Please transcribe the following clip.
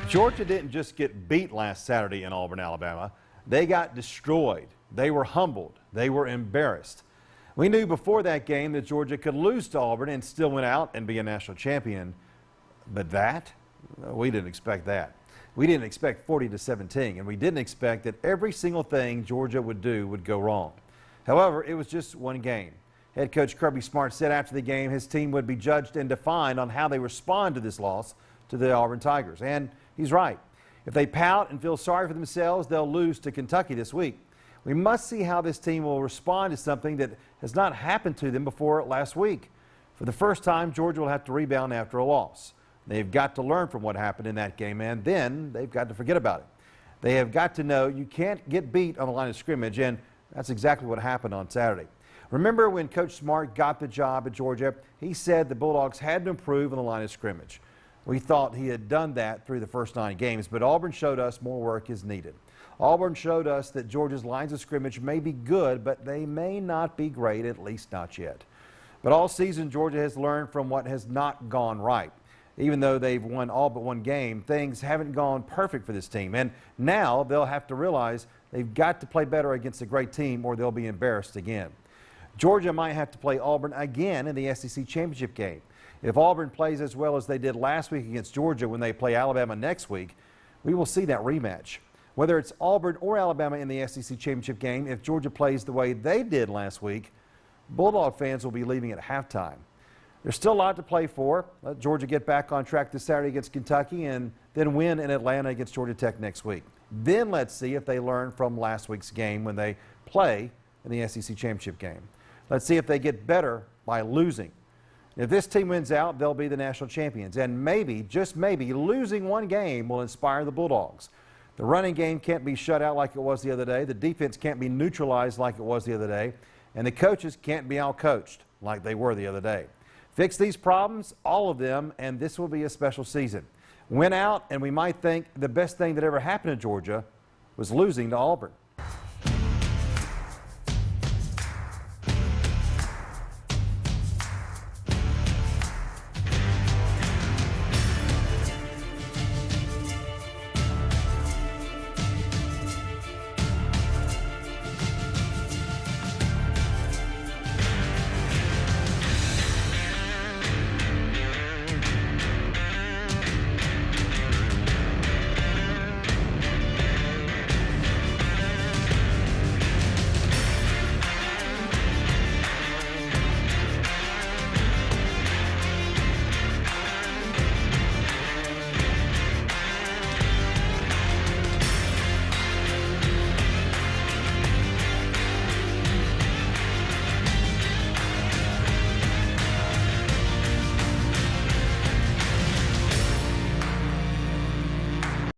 Georgia didn't just get beat last Saturday in Auburn, Alabama. They got destroyed. They were humbled. They were embarrassed. We knew before that game that Georgia could lose to Auburn and still win out and be a national champion. But we didn't expect that. We didn't expect 40-17, and we didn't expect that every single thing Georgia would do would go wrong. However, it was just one game. Head coach Kirby Smart said after the game his team would be judged and defined on how they respond to this loss to the Auburn Tigers. And he's right. If they pout and feel sorry for themselves, they'll lose to Kentucky this week. We must see how this team will respond to something that has not happened to them before last week. For the first time, Georgia will have to rebound after a loss. They've got to learn from what happened in that game, and then they've got to forget about it. They have got to know you can't get beat on the line of scrimmage, and that's exactly what happened on Saturday. Remember when Coach Smart got the job at Georgia, he said the Bulldogs had to improve on the line of scrimmage. We thought he had done that through the first 9 games, but Auburn showed us more work is needed. Auburn showed us that Georgia's lines of scrimmage may be good, but they may not be great, at least not yet. But all season, Georgia has learned from what has not gone right. Even though they've won all but one game, things haven't gone perfect for this team. And now they'll have to realize they've got to play better against a great team or they'll be embarrassed again. Georgia might have to play Auburn again in the SEC championship game. If Auburn plays as well as they did last week against Georgia when they play Alabama next week, we will see that rematch. Whether it's Auburn or Alabama in the SEC championship game, if Georgia plays the way they did last week, Bulldog fans will be leaving at halftime. There's still a lot to play for. Let Georgia get back on track this Saturday against Kentucky and then win in Atlanta against Georgia Tech next week. Then let's see if they learn from last week's game when they play in the SEC championship game. Let's see if they get better by losing. If this team wins out, they'll be the national champions. And maybe, just maybe, losing one game will inspire the Bulldogs. The running game can't be shut out like it was the other day. The defense can't be neutralized like it was the other day. And the coaches can't be out-coached like they were the other day. Fix these problems, all of them, and this will be a special season. Win out, and we might think the best thing that ever happened to Georgia was losing to Auburn.